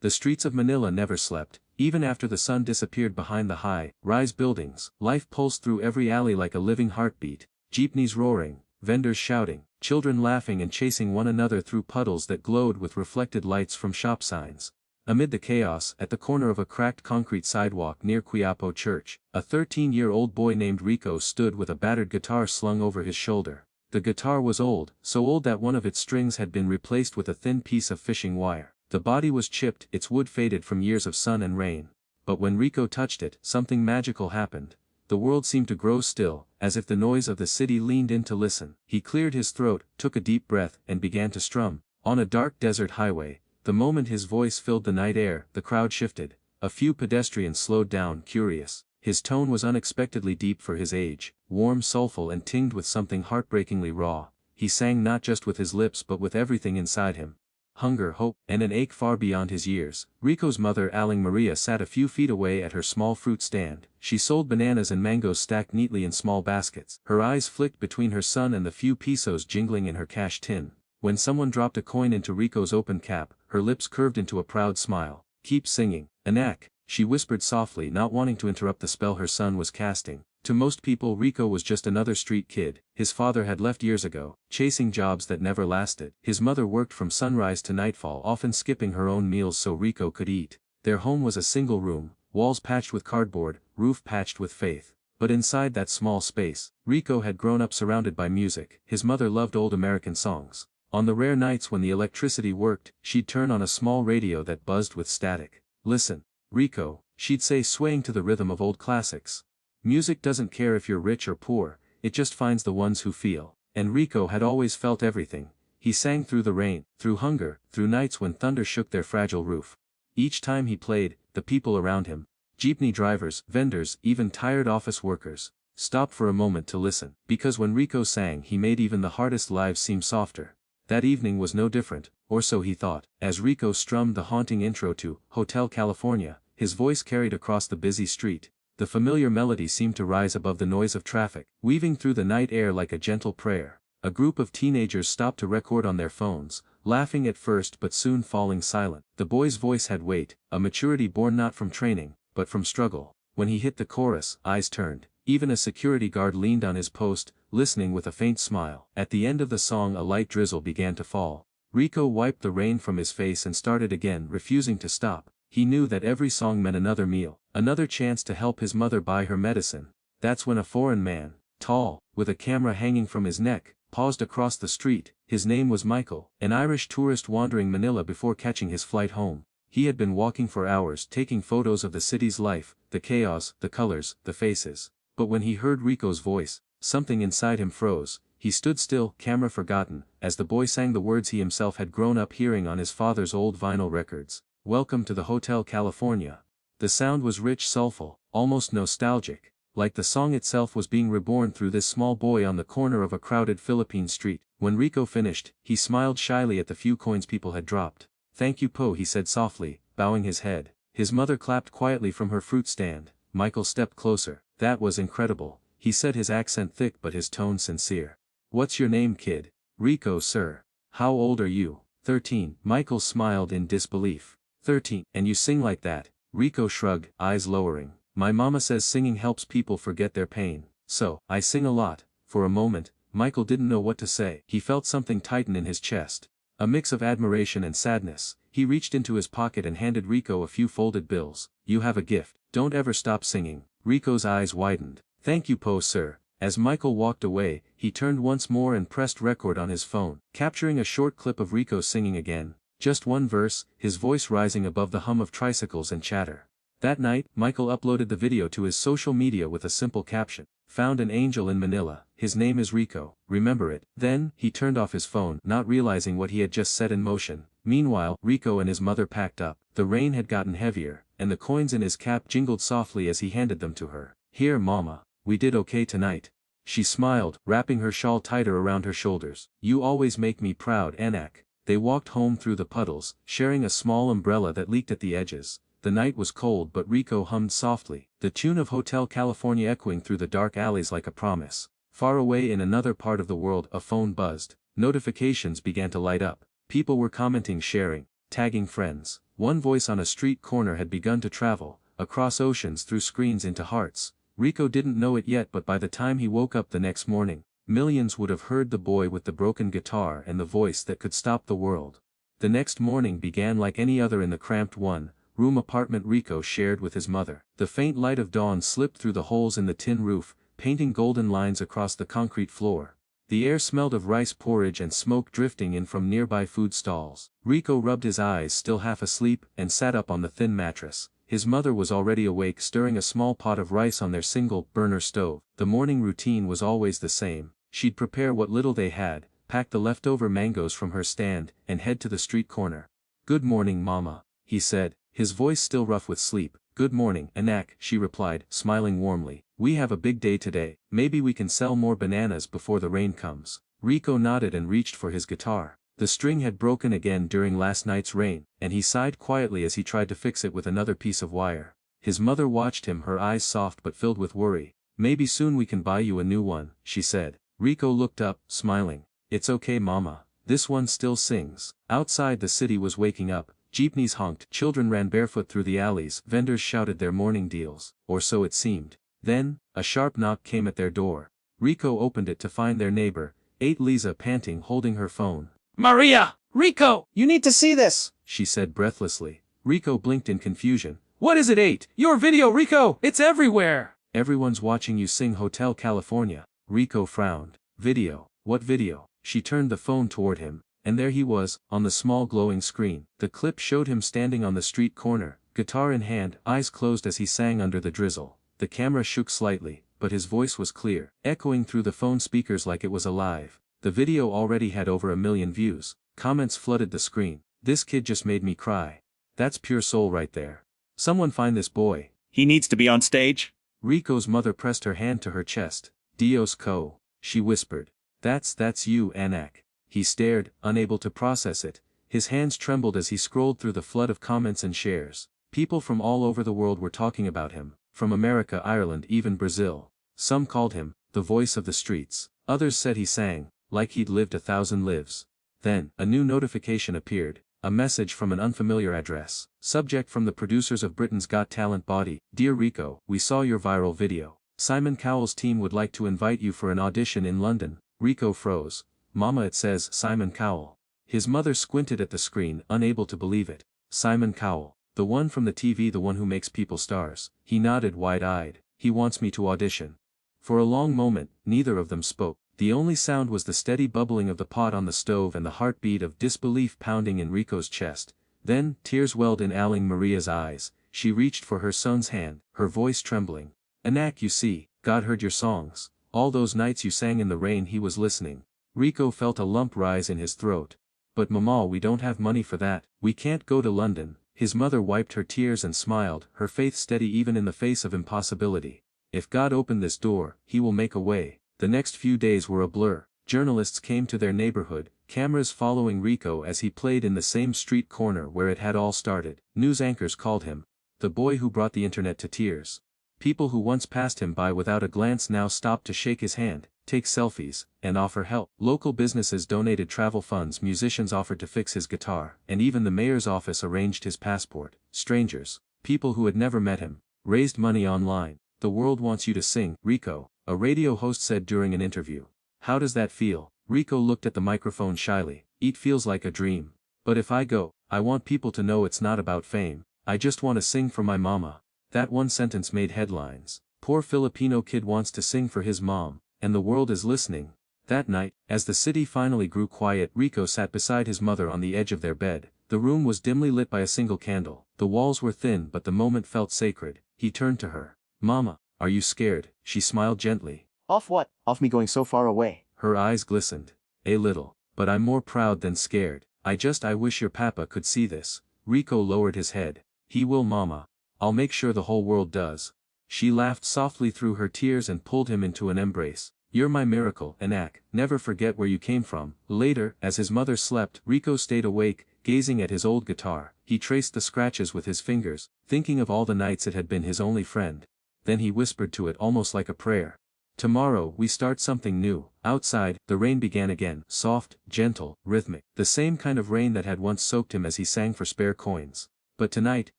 The streets of Manila never slept, even after the sun disappeared behind the high-rise buildings. Life pulsed through every alley like a living heartbeat, jeepneys roaring, vendors shouting, children laughing and chasing one another through puddles that glowed with reflected lights from shop signs. Amid the chaos, at the corner of a cracked concrete sidewalk near Quiapo Church, a 13-year-old boy named Rico stood with a battered guitar slung over his shoulder. The guitar was old, so old that one of its strings had been replaced with a thin piece of fishing wire. The body was chipped, its wood faded from years of sun and rain. But when Rico touched it, something magical happened. The world seemed to grow still, as if the noise of the city leaned in to listen. He cleared his throat, took a deep breath, and began to strum. On a dark desert highway, the moment his voice filled the night air, the crowd shifted. A few pedestrians slowed down, curious. His tone was unexpectedly deep for his age, warm, soulful and tinged with something heartbreakingly raw. He sang not just with his lips but with everything inside him. Hunger, hope, and an ache far beyond his years. Rico's mother, Aling Maria, sat a few feet away at her small fruit stand. She sold bananas and mangoes stacked neatly in small baskets. Her eyes flicked between her son and the few pesos jingling in her cash tin. When someone dropped a coin into Rico's open cap, her lips curved into a proud smile. "Keep singing, Anak," she whispered softly, not wanting to interrupt the spell her son was casting. To most people, Rico was just another street kid. His father had left years ago, chasing jobs that never lasted. His mother worked from sunrise to nightfall, often skipping her own meals so Rico could eat. Their home was a single room, walls patched with cardboard, roof patched with faith. But inside that small space, Rico had grown up surrounded by music. His mother loved old American songs. On the rare nights when the electricity worked, she'd turn on a small radio that buzzed with static. "Listen, Rico," she'd say, swaying to the rhythm of old classics. "Music doesn't care if you're rich or poor, it just finds the ones who feel." And Rico had always felt everything. He sang through the rain, through hunger, through nights when thunder shook their fragile roof. Each time he played, the people around him, jeepney drivers, vendors, even tired office workers, stopped for a moment to listen. Because when Rico sang, he made even the hardest lives seem softer. That evening was no different, or so he thought. As Rico strummed the haunting intro to Hotel California, his voice carried across the busy street. The familiar melody seemed to rise above the noise of traffic, weaving through the night air like a gentle prayer. A group of teenagers stopped to record on their phones, laughing at first but soon falling silent. The boy's voice had weight, a maturity born not from training, but from struggle. When he hit the chorus, eyes turned. Even a security guard leaned on his post, listening with a faint smile. At the end of the song, a light drizzle began to fall. Rico wiped the rain from his face and started again, refusing to stop. He knew that every song meant another meal, another chance to help his mother buy her medicine. That's when a foreign man, tall, with a camera hanging from his neck, paused across the street. His name was Michael, an Irish tourist wandering Manila before catching his flight home. He had been walking for hours, taking photos of the city's life, the chaos, the colors, the faces. But when he heard Rico's voice, something inside him froze. He stood still, camera forgotten, as the boy sang the words he himself had grown up hearing on his father's old vinyl records. "Welcome to the Hotel California." The sound was rich, soulful, almost nostalgic, like the song itself was being reborn through this small boy on the corner of a crowded Philippine street. When Rico finished, he smiled shyly at the few coins people had dropped. "Thank you, Po," he said softly, bowing his head. His mother clapped quietly from her fruit stand. Michael stepped closer. "That was incredible," he said, his accent thick but his tone sincere. "What's your name, kid?" "Rico, sir." "How old are you?" 13. Michael smiled in disbelief. 13. "And you sing like that?" Rico shrugged, eyes lowering. "My mama says singing helps people forget their pain. So, I sing a lot." For a moment, Michael didn't know what to say. He felt something tighten in his chest. A mix of admiration and sadness. He reached into his pocket and handed Rico a few folded bills. "You have a gift. Don't ever stop singing." Rico's eyes widened. "Thank you, Po, sir." As Michael walked away, he turned once more and pressed record on his phone, capturing a short clip of Rico singing again. Just one verse, his voice rising above the hum of tricycles and chatter. That night, Michael uploaded the video to his social media with a simple caption. "Found an angel in Manila. His name is Rico. Remember it." Then, he turned off his phone, not realizing what he had just set in motion. Meanwhile, Rico and his mother packed up. The rain had gotten heavier, and the coins in his cap jingled softly as he handed them to her. "Here, Mama, we did okay tonight." She smiled, wrapping her shawl tighter around her shoulders. "You always make me proud, Anak." They walked home through the puddles, sharing a small umbrella that leaked at the edges. The night was cold but Rico hummed softly, the tune of Hotel California echoing through the dark alleys like a promise. Far away in another part of the world, a phone buzzed. Notifications began to light up. People were commenting, sharing. tagging friends. One voice on a street corner had begun to travel, across oceans through screens into hearts. Rico didn't know it yet, but by the time he woke up the next morning, millions would have heard the boy with the broken guitar and the voice that could stop the world. The next morning began like any other in the cramped one-room apartment Rico shared with his mother. The faint light of dawn slipped through the holes in the tin roof, painting golden lines across the concrete floor. The air smelled of rice porridge and smoke drifting in from nearby food stalls. Rico rubbed his eyes, still half asleep, and sat up on the thin mattress. His mother was already awake, stirring a small pot of rice on their single-burner stove. The morning routine was always the same. She'd prepare what little they had, pack the leftover mangoes from her stand, and head to the street corner. "Good morning, Mama," he said, his voice still rough with sleep. "Good morning, Anak," she replied, smiling warmly. "We have a big day today. Maybe we can sell more bananas before the rain comes." Rico nodded and reached for his guitar. The string had broken again during last night's rain, and he sighed quietly as he tried to fix it with another piece of wire. His mother watched him, her eyes soft but filled with worry. "Maybe soon we can buy you a new one," she said. Rico looked up, smiling. "It's okay, Mama. This one still sings." Outside, the city was waking up. Jeepneys honked, children ran barefoot through the alleys, vendors shouted their morning deals, or so it seemed. Then, a sharp knock came at their door. Rico opened it to find their neighbor, Lisa, panting, holding her phone. "Maria! Rico! You need to see this!" she said breathlessly. Rico blinked in confusion. "What is it, 8? Your video, Rico! It's everywhere!" "Everyone's watching you sing Hotel California." Rico frowned. "Video? What video?" She turned the phone toward him, and there he was, on the small glowing screen. The clip showed him standing on the street corner, guitar in hand, eyes closed as he sang under the drizzle. The camera shook slightly, but his voice was clear, echoing through the phone speakers like it was alive. The video already had over 1 million views. Comments flooded the screen. "This kid just made me cry. That's pure soul right there. Someone find this boy. He needs to be on stage." Rico's mother pressed her hand to her chest. "Dios co," she whispered. That's you, Anak." He stared, unable to process it. His hands trembled as he scrolled through the flood of comments and shares. People from all over the world were talking about him, from America, Ireland, even Brazil. Some called him the voice of the streets. Others said he sang like he'd lived 1,000 lives. Then, a new notification appeared, a message from an unfamiliar address. Subject: from the producers of Britain's Got Talent body. "Dear Rico, we saw your viral video. Simon Cowell's team would like to invite you for an audition in London." Rico froze. "Mama, it says Simon Cowell." His mother squinted at the screen, unable to believe it. "Simon Cowell. The one from the TV, the one who makes people stars." He nodded wide-eyed. "He wants me to audition." For a long moment, neither of them spoke. The only sound was the steady bubbling of the pot on the stove and the heartbeat of disbelief pounding in Rico's chest. Then, tears welled in Aling Maria's eyes. She reached for her son's hand, her voice trembling. "Anak, you see, God heard your songs. All those nights you sang in the rain, he was listening." Rico felt a lump rise in his throat. "But Mama, we don't have money for that. We can't go to London." His mother wiped her tears and smiled, her faith steady even in the face of impossibility. "If God opened this door, he will make a way." The next few days were a blur. Journalists came to their neighborhood, cameras following Rico as he played in the same street corner where it had all started. News anchors called him the boy who brought the internet to tears. People who once passed him by without a glance now stopped to shake his hand, take selfies, and offer help. Local businesses donated travel funds, musicians offered to fix his guitar, and even the mayor's office arranged his passport. Strangers, people who had never met him, raised money online. "The world wants you to sing, Rico," a radio host said during an interview. "How does that feel?" Rico looked at the microphone shyly. "It feels like a dream. But if I go, I want people to know it's not about fame. I just want to sing for my mama." That one sentence made headlines. Poor Filipino kid wants to sing for his mom, and the world is listening. That night, as the city finally grew quiet, Rico sat beside his mother on the edge of their bed. The room was dimly lit by a single candle. The walls were thin, but the moment felt sacred. He turned to her. "Mama, are you scared?" She smiled gently. "Off what? Off me going so far away?" Her eyes glistened. "A little, but I'm more proud than scared. I wish your papa could see this." Rico lowered his head. "He will, Mama. I'll make sure the whole world does." She laughed softly through her tears and pulled him into an embrace. "You're my miracle, Anak. Never forget where you came from." Later, as his mother slept, Rico stayed awake, gazing at his old guitar. He traced the scratches with his fingers, thinking of all the nights it had been his only friend. Then he whispered to it almost like a prayer. Tomorrow we start something new. Outside, the rain began again, soft, gentle, rhythmic. The same kind of rain that had once soaked him as he sang for spare coins. But tonight,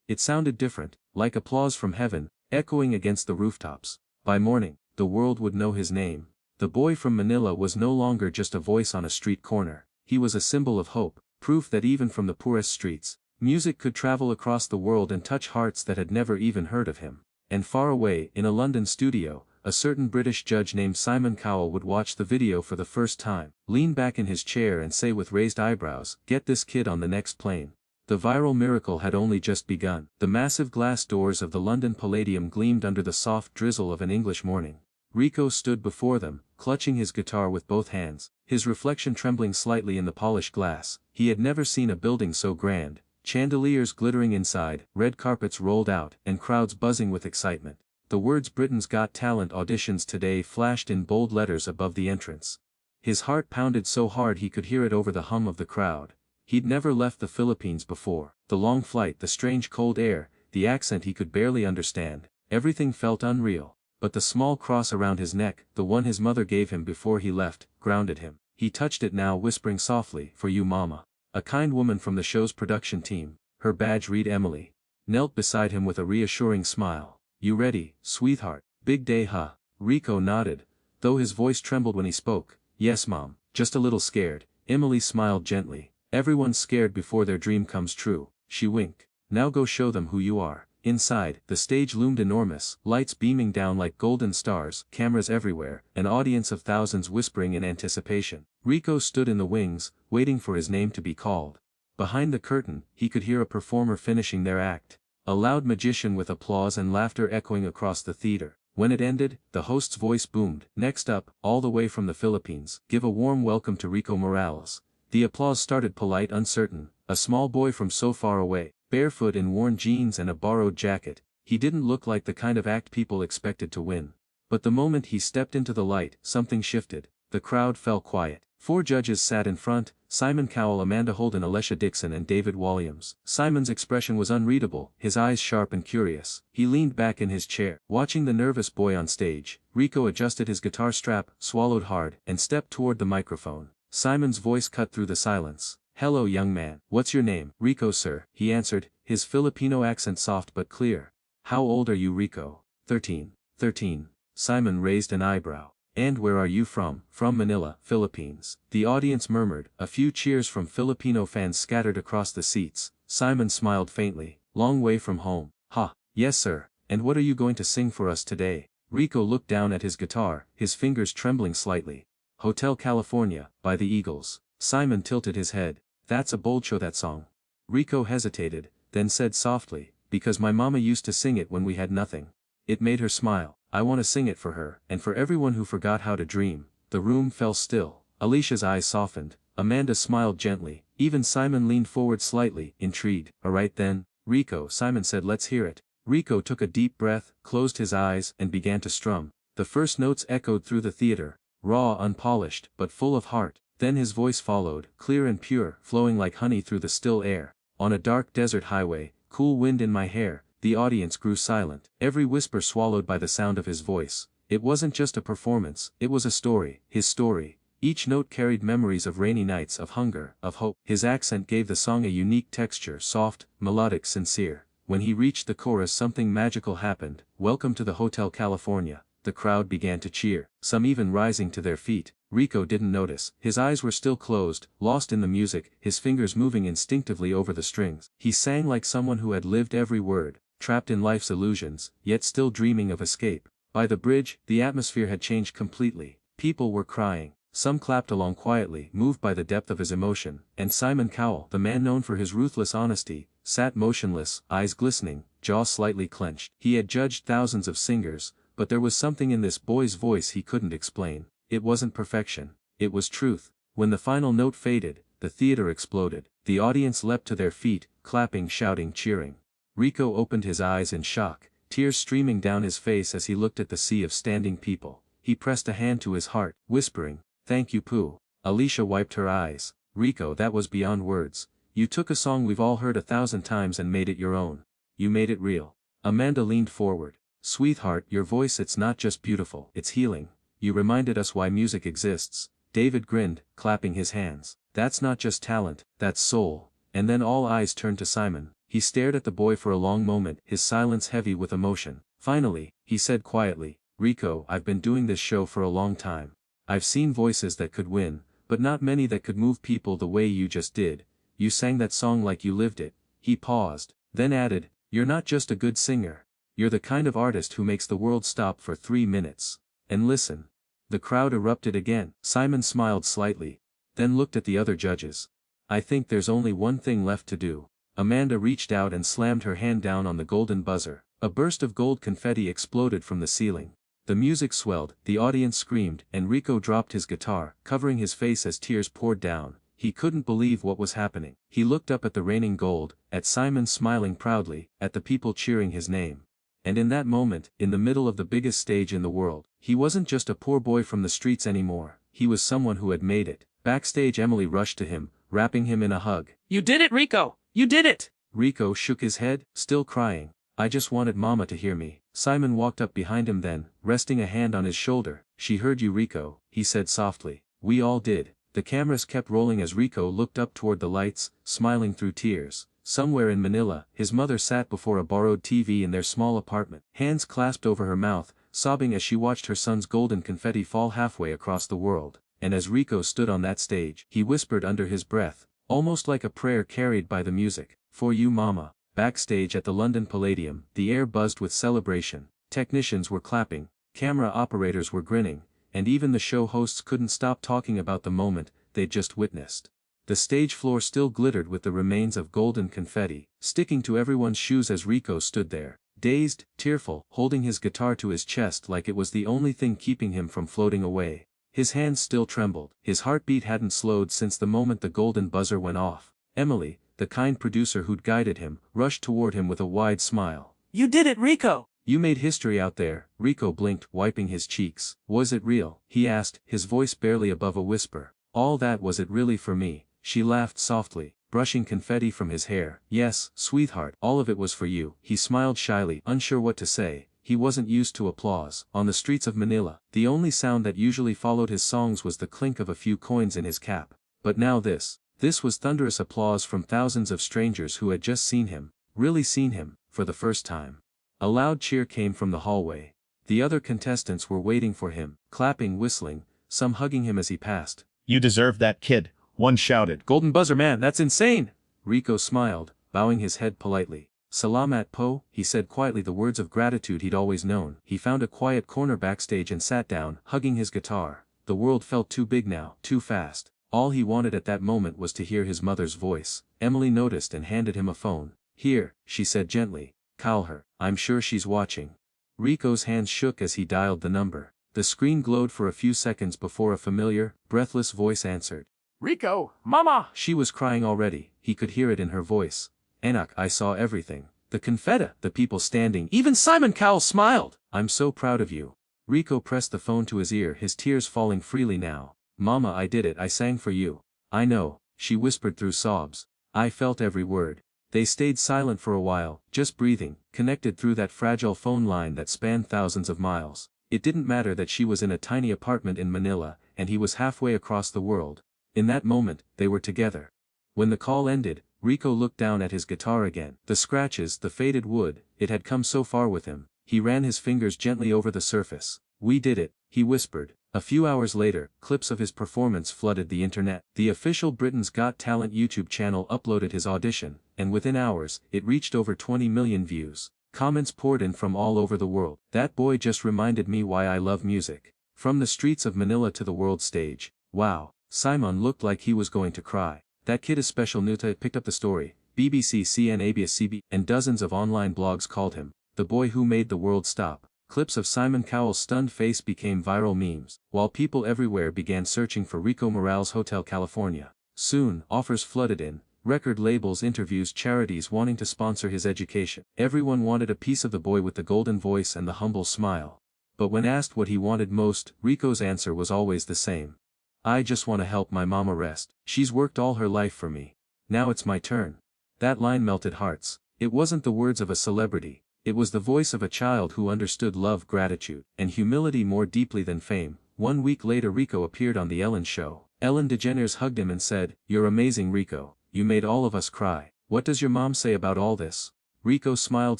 it sounded different, like applause from heaven, echoing against the rooftops. By morning, the world would know his name. The boy from Manila was no longer just a voice on a street corner. He was a symbol of hope, proof that even from the poorest streets, music could travel across the world and touch hearts that had never even heard of him. And far away, in a London studio, a certain British judge named Simon Cowell would watch the video for the first time, lean back in his chair and say with raised eyebrows, "Get this kid on the next plane." The viral miracle had only just begun. The massive glass doors of the London Palladium gleamed under the soft drizzle of an English morning. Rico stood before them, clutching his guitar with both hands, his reflection trembling slightly in the polished glass. He had never seen a building so grand, chandeliers glittering inside, red carpets rolled out, and crowds buzzing with excitement. The words "Britain's Got Talent auditions today" flashed in bold letters above the entrance. His heart pounded so hard he could hear it over the hum of the crowd. He'd never left the Philippines before. The long flight, the strange cold air, the accent he could barely understand, everything felt unreal. But the small cross around his neck, the one his mother gave him before he left, grounded him. He touched it now, whispering softly, "For you, Mama." A kind woman from the show's production team, her badge read Emily, knelt beside him with a reassuring smile. "You ready, sweetheart? Big day, huh?" Rico nodded, though his voice trembled when he spoke. "Yes, Mom, just a little scared." Emily smiled gently. "Everyone's scared before their dream comes true." She winked. "Now go show them who you are." Inside, the stage loomed enormous, lights beaming down like golden stars, cameras everywhere, an audience of thousands whispering in anticipation. Rico stood in the wings, waiting for his name to be called. Behind the curtain, he could hear a performer finishing their act. A loud magician with applause and laughter echoing across the theater. When it ended, the host's voice boomed. "Next up, all the way from the Philippines, give a warm welcome to Rico Morales." The applause started polite, uncertain. A small boy from so far away, barefoot in worn jeans and a borrowed jacket. He didn't look like the kind of act people expected to win. But the moment he stepped into the light, something shifted. The crowd fell quiet. 4 judges sat in front: Simon Cowell, Amanda Holden, Alessia Dixon and David Williams. Simon's expression was unreadable, his eyes sharp and curious. He leaned back in his chair, watching the nervous boy on stage. Rico adjusted his guitar strap, swallowed hard, and stepped toward the microphone. Simon's voice cut through the silence. "Hello, young man. What's your name?" "Rico, sir," he answered, his Filipino accent soft but clear. "How old are you, Rico?" 13. 13. Simon raised an eyebrow. "And where are you from?" "From Manila, Philippines." The audience murmured, a few cheers from Filipino fans scattered across the seats. Simon smiled faintly. "Long way from home." "Ha. Yes, sir. And what are you going to sing for us today?" Rico looked down at his guitar, his fingers trembling slightly. "Hotel California, by the Eagles." Simon tilted his head. "That's a bold show, that song." Rico hesitated, then said softly, "Because my mama used to sing it when we had nothing. It made her smile. I want to sing it for her, and for everyone who forgot how to dream." The room fell still. Alicia's eyes softened. Amanda smiled gently. Even Simon leaned forward slightly, intrigued. "Alright then, Rico," Simon said, "let's hear it." Rico took a deep breath, closed his eyes, and began to strum. The first notes echoed through the theater, raw, unpolished, but full of heart. Then his voice followed, clear and pure, flowing like honey through the still air. "On a dark desert highway, cool wind in my hair." The audience grew silent, every whisper swallowed by the sound of his voice. It wasn't just a performance, it was a story, his story. Each note carried memories of rainy nights, of hunger, of hope. His accent gave the song a unique texture, soft, melodic, sincere. When he reached the chorus, something magical happened. "Welcome to the Hotel California." The crowd began to cheer, some even rising to their feet. Rico didn't notice. His eyes were still closed, lost in the music, his fingers moving instinctively over the strings. He sang like someone who had lived every word, trapped in life's illusions, yet still dreaming of escape. By the bridge, the atmosphere had changed completely. People were crying. Some clapped along quietly, moved by the depth of his emotion, and Simon Cowell, the man known for his ruthless honesty, sat motionless, eyes glistening, jaw slightly clenched. He had judged thousands of singers, but there was something in this boy's voice he couldn't explain. It wasn't perfection, it was truth. When the final note faded, the theater exploded. The audience leapt to their feet, clapping, shouting, cheering. Rico opened his eyes in shock, tears streaming down his face as he looked at the sea of standing people. He pressed a hand to his heart, whispering, "Thank you, Pooh." Alicia wiped her eyes. "Rico, that was beyond words. You took a song we've all heard 1,000 times and made it your own. You made it real." Amanda leaned forward. "Sweetheart, your voice, it's not just beautiful, it's healing. you reminded us why music exists. David grinned, clapping his hands. That's not just talent, that's soul. And then all eyes turned to Simon. He stared at the boy for a long moment, his silence heavy with emotion. Finally, he said quietly, Rico, I've been doing this show for a long time. I've seen voices that could win, but not many that could move people the way you just did. You sang that song like you lived it. He paused, then added, you're not just a good singer. You're the kind of artist who makes the world stop for 3 minutes. And listen. The crowd erupted again. Simon smiled slightly, then looked at the other judges. I think there's only one thing left to do. Amanda reached out and slammed her hand down on the golden buzzer. A burst of gold confetti exploded from the ceiling. The music swelled, the audience screamed, and Rico dropped his guitar, covering his face as tears poured down. He couldn't believe what was happening. He looked up at the raining gold, at Simon smiling proudly, at the people cheering his name. And in that moment, in the middle of the biggest stage in the world, he wasn't just a poor boy from the streets anymore. He was someone who had made it. Backstage, Emily rushed to him, wrapping him in a hug. You did it, Rico! You did it! Rico shook his head, still crying. I just wanted Mama to hear me. Simon walked up behind him then, resting a hand on his shoulder. She heard you, Rico, he said softly. We all did. The cameras kept rolling as Rico looked up toward the lights, smiling through tears. Somewhere in Manila, his mother sat before a borrowed TV in their small apartment, hands clasped over her mouth, sobbing as she watched her son's golden confetti fall halfway across the world. And as Rico stood on that stage, he whispered under his breath, almost like a prayer carried by the music, for you, Mama. Backstage at the London Palladium, the air buzzed with celebration. Technicians were clapping, camera operators were grinning, and even the show hosts couldn't stop talking about the moment they'd just witnessed. The stage floor still glittered with the remains of golden confetti, sticking to everyone's shoes as Rico stood there, dazed, tearful, holding his guitar to his chest like it was the only thing keeping him from floating away. His hands still trembled, his heartbeat hadn't slowed since the moment the golden buzzer went off. Emily, the kind producer who'd guided him, rushed toward him with a wide smile. You did it, Rico! You made history out there. Rico blinked, wiping his cheeks. Was it real? He asked, his voice barely above a whisper. All that, was it really for me? She laughed softly, brushing confetti from his hair. Yes, sweetheart, all of it was for you. He smiled shyly, unsure what to say. He wasn't used to applause. On the streets of Manila, the only sound that usually followed his songs was the clink of a few coins in his cap. But now this was thunderous applause from thousands of strangers who had just seen him, really seen him, for the first time. A loud cheer came from the hallway. The other contestants were waiting for him, clapping, whistling, some hugging him as he passed. You deserve that, kid, one shouted. Golden buzzer, man, that's insane! Rico smiled, bowing his head politely. Salamat po, he said quietly, the words of gratitude he'd always known. He found a quiet corner backstage and sat down, hugging his guitar. The world felt too big now, too fast. All he wanted at that moment was to hear his mother's voice. Emily noticed and handed him a phone. Here, she said gently. Call her. I'm sure she's watching. Rico's hands shook as he dialed the number. The screen glowed for a few seconds before a familiar, breathless voice answered. Rico, Mama! She was crying already. He could hear it in her voice. Anak, I saw everything. The confetti, the people standing. Even Simon Cowell smiled. I'm so proud of you. Rico pressed the phone to his ear, his tears falling freely now. Mama, I did it. I sang for you. I know, she whispered through sobs. I felt every word. They stayed silent for a while, just breathing, connected through that fragile phone line that spanned thousands of miles. It didn't matter that she was in a tiny apartment in Manila, and he was halfway across the world. In that moment, they were together. When the call ended, Rico looked down at his guitar again. The scratches, the faded wood, it had come so far with him. He ran his fingers gently over the surface. We did it, he whispered. A few hours later, clips of his performance flooded the internet. The official Britain's Got Talent YouTube channel uploaded his audition, and within hours, it reached over 20 million views. Comments poured in from all over the world. That boy just reminded me why I love music. From the streets of Manila to the world stage. Wow. Simon looked like he was going to cry. That kid is special. Nuta picked up the story. BBC, CNABS, and dozens of online blogs called him the boy who made the world stop. Clips of Simon Cowell's stunned face became viral memes, while people everywhere began searching for Rico Morales' Hotel California. Soon, offers flooded in, record labels, interviews, charities wanting to sponsor his education. Everyone wanted a piece of the boy with the golden voice and the humble smile. But when asked what he wanted most, Rico's answer was always the same. I just want to help my mama rest. She's worked all her life for me. Now it's my turn. That line melted hearts. It wasn't the words of a celebrity. It was the voice of a child who understood love, gratitude, and humility more deeply than fame. 1 week later Rico appeared on The Ellen Show. Ellen DeGeneres hugged him and said, "You're amazing, Rico. You made all of us cry. What does your mom say about all this?" Rico smiled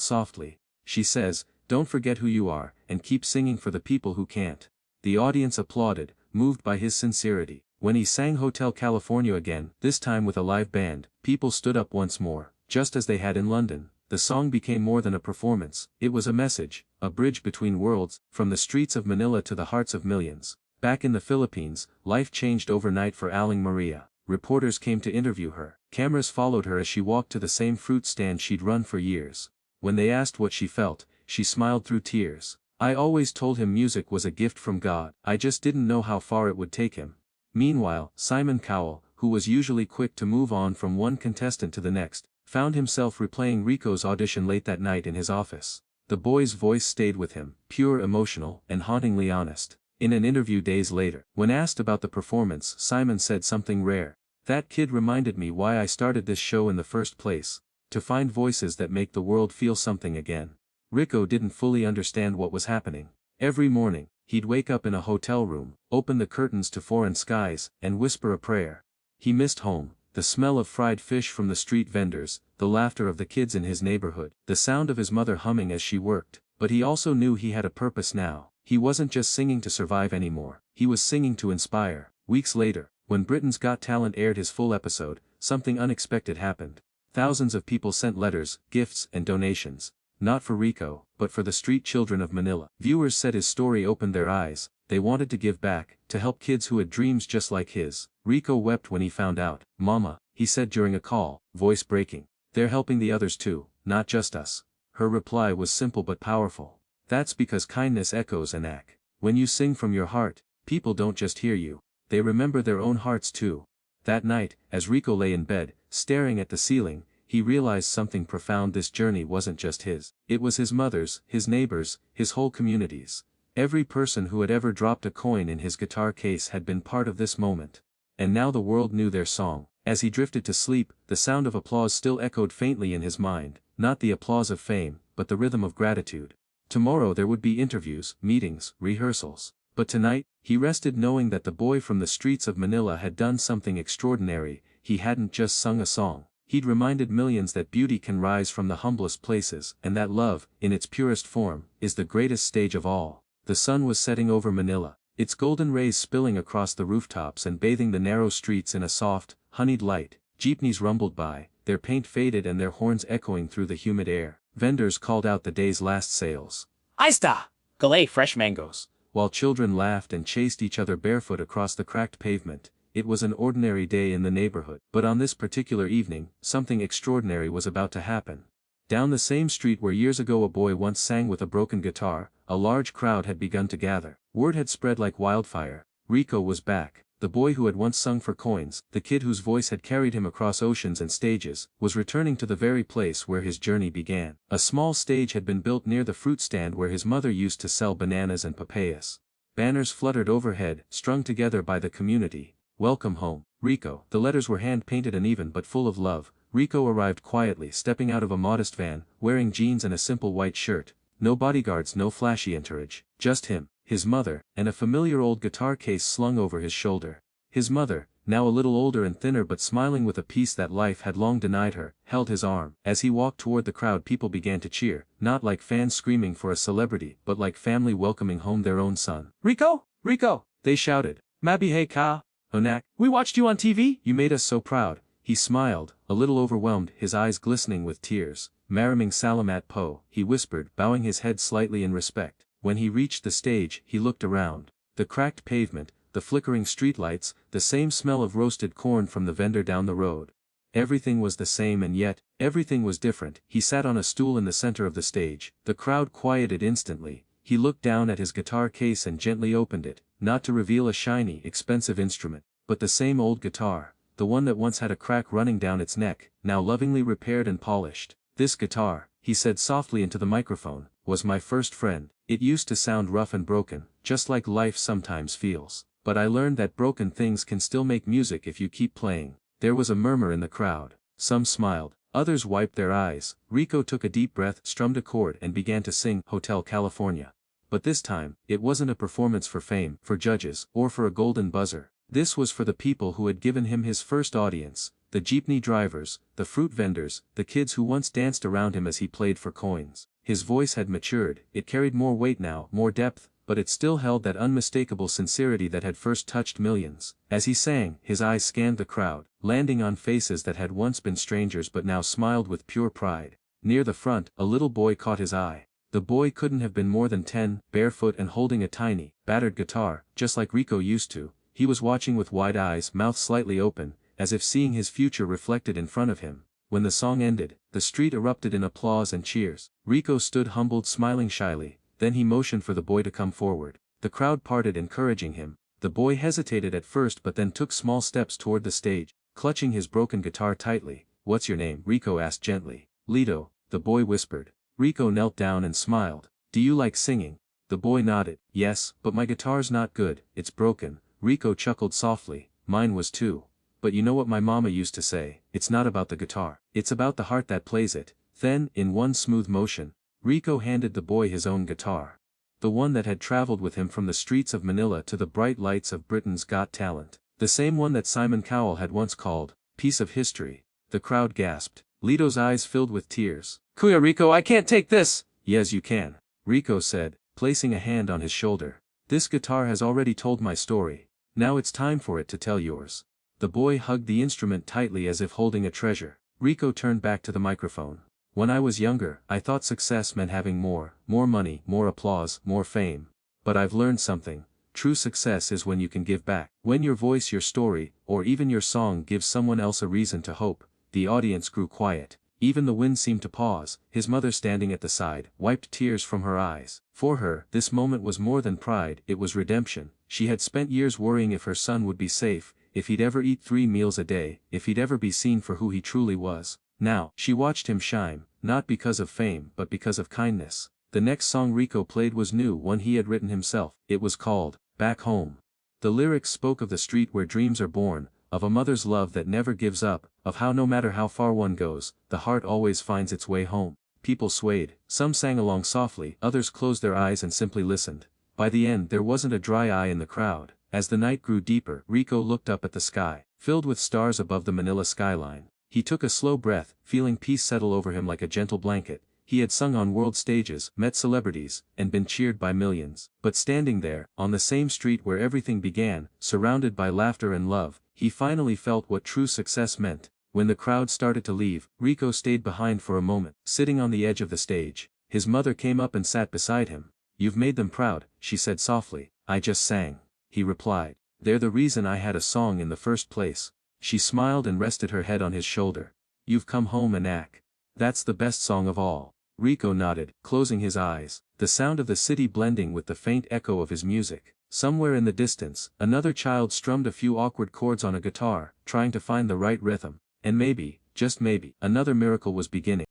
softly. "She says, don't forget who you are, and keep singing for the people who can't." The audience applauded, moved by his sincerity. When he sang Hotel California again, this time with a live band, people stood up once more, just as they had in London. The song became more than a performance, it was a message, a bridge between worlds, from the streets of Manila to the hearts of millions. Back in the Philippines, life changed overnight for Aling Maria. Reporters came to interview her. Cameras followed her as she walked to the same fruit stand she'd run for years. When they asked what she felt, she smiled through tears. "I always told him music was a gift from God. I just didn't know how far it would take him." Meanwhile, Simon Cowell, who was usually quick to move on from one contestant to the next, found himself replaying Rico's audition late that night in his office. The boy's voice stayed with him, pure, emotional, and hauntingly honest. In an interview days later, when asked about the performance, Simon said something rare. "That kid reminded me why I started this show in the first place. To find voices that make the world feel something again." Rico didn't fully understand what was happening. Every morning, he'd wake up in a hotel room, open the curtains to foreign skies, and whisper a prayer. He missed home. The smell of fried fish from the street vendors, the laughter of the kids in his neighborhood, the sound of his mother humming as she worked. But he also knew he had a purpose now. He wasn't just singing to survive anymore, he was singing to inspire. Weeks later, when Britain's Got Talent aired his full episode, something unexpected happened. Thousands of people sent letters, gifts, and donations. Not for Rico, but for the street children of Manila. Viewers said his story opened their eyes. They wanted to give back, to help kids who had dreams just like his. Rico wept when he found out. "Mama," he said during a call, voice breaking, "they're helping the others too, not just us." Her reply was simple but powerful. "That's because kindness echoes and act. When you sing from your heart, people don't just hear you, they remember their own hearts too." That night, as Rico lay in bed, staring at the ceiling, he realized something profound. This journey wasn't just his. It was his mother's, his neighbors, his whole community's. Every person who had ever dropped a coin in his guitar case had been part of this moment. And now the world knew their song. As he drifted to sleep, the sound of applause still echoed faintly in his mind, not the applause of fame, but the rhythm of gratitude. Tomorrow there would be interviews, meetings, rehearsals. But tonight, he rested knowing that the boy from the streets of Manila had done something extraordinary. He hadn't just sung a song. He'd reminded millions that beauty can rise from the humblest places, and that love, in its purest form, is the greatest stage of all. The sun was setting over Manila, its golden rays spilling across the rooftops and bathing the narrow streets in a soft, honeyed light. Jeepneys rumbled by, their paint faded and their horns echoing through the humid air. Vendors called out the day's last sales. Aista! Galay fresh mangoes. While children laughed and chased each other barefoot across the cracked pavement. It was an ordinary day in the neighborhood. But on this particular evening, something extraordinary was about to happen. Down the same street where years ago a boy once sang with a broken guitar, a large crowd had begun to gather. Word had spread like wildfire. Rico was back. The boy who had once sung for coins, the kid whose voice had carried him across oceans and stages, was returning to the very place where his journey began. A small stage had been built near the fruit stand where his mother used to sell bananas and papayas. Banners fluttered overhead, strung together by the community. "Welcome home, Rico." The letters were hand-painted uneven but full of love. Rico arrived quietly, stepping out of a modest van, wearing jeans and a simple white shirt. No bodyguards, no flashy entourage, just him, his mother, and a familiar old guitar case slung over his shoulder. His mother, now a little older and thinner but smiling with a peace that life had long denied her, held his arm. As he walked toward the crowd, people began to cheer, not like fans screaming for a celebrity, but like family welcoming home their own son. Rico? Rico! They shouted. Mabihay ka? "Onak, We watched you on TV? you made us so proud." He smiled, a little overwhelmed, his eyes glistening with tears. "Maraming salamat po," he whispered, bowing his head slightly in respect. When he reached the stage, he looked around. The cracked pavement, the flickering streetlights, the same smell of roasted corn from the vendor down the road. Everything was the same and yet, everything was different. He sat on a stool in the center of the stage. The crowd quieted instantly. He looked down at his guitar case and gently opened it, not to reveal a shiny, expensive instrument, but the same old guitar, the one that once had a crack running down its neck, now lovingly repaired and polished. "This guitar," he said softly into the microphone, "was my first friend. It used to sound rough and broken, just like life sometimes feels. But I learned that broken things can still make music if you keep playing." There was a murmur in the crowd. Some smiled, others wiped their eyes. Rico took a deep breath, strummed a chord and began to sing Hotel California. But this time, it wasn't a performance for fame, for judges, or for a golden buzzer. This was for the people who had given him his first audience, the jeepney drivers, the fruit vendors, the kids who once danced around him as he played for coins. His voice had matured, it carried more weight now, more depth, but it still held that unmistakable sincerity that had first touched millions. As he sang, his eyes scanned the crowd, landing on faces that had once been strangers but now smiled with pure pride. Near the front, a little boy caught his eye. The boy couldn't have been more than 10, barefoot and holding a tiny, battered guitar, just like Rico used to. He was watching with wide eyes, mouth slightly open, as if seeing his future reflected in front of him. When the song ended, the street erupted in applause and cheers. Rico stood humbled, smiling shyly, then he motioned for the boy to come forward. The crowd parted, encouraging him. The boy hesitated at first but then took small steps toward the stage, clutching his broken guitar tightly. "What's your name?" Rico asked gently. "Lito," the boy whispered. Rico knelt down and smiled. "Do you like singing?" The boy nodded. "Yes, but my guitar's not good, it's broken." Rico chuckled softly. "Mine was too. But you know what my mama used to say, it's not about the guitar, it's about the heart that plays it." Then, in one smooth motion, Rico handed the boy his own guitar. The one that had traveled with him from the streets of Manila to the bright lights of Britain's Got Talent. The same one that Simon Cowell had once called, "Piece of History." The crowd gasped. Lito's eyes filled with tears. Kuya Rico, I can't take this! "Yes you can," Rico said, placing a hand on his shoulder. "This guitar has already told my story. Now it's time for it to tell yours." The boy hugged the instrument tightly as if holding a treasure. Rico turned back to the microphone. "When I was younger, I thought success meant having more money, more applause, more fame. But I've learned something. True success is when you can give back. When your voice, your story, or even your song gives someone else a reason to hope." The audience grew quiet. Even the wind seemed to pause. His mother, standing at the side, wiped tears from her eyes. For her, this moment was more than pride, it was redemption. She had spent years worrying if her son would be safe, if he'd ever eat 3 meals a day, if he'd ever be seen for who he truly was. Now, she watched him shine, not because of fame but because of kindness. The next song Rico played was new, one he had written himself. It was called, "Back Home." The lyrics spoke of the street where dreams are born, of a mother's love that never gives up, of how no matter how far one goes, the heart always finds its way home. People swayed, some sang along softly, others closed their eyes and simply listened. By the end there wasn't a dry eye in the crowd. As the night grew deeper, Rico looked up at the sky, filled with stars above the Manila skyline. He took a slow breath, feeling peace settle over him like a gentle blanket. He had sung on world stages, met celebrities, and been cheered by millions. But standing there, on the same street where everything began, surrounded by laughter and love, he finally felt what true success meant. When the crowd started to leave, Rico stayed behind for a moment, sitting on the edge of the stage. His mother came up and sat beside him. "You've made them proud," she said softly. "I just sang," he replied. "They're the reason I had a song in the first place." She smiled and rested her head on his shoulder. "You've come home, Anak. That's the best song of all." Rico nodded, closing his eyes, the sound of the city blending with the faint echo of his music. Somewhere in the distance, another child strummed a few awkward chords on a guitar, trying to find the right rhythm. And maybe, just maybe, another miracle was beginning.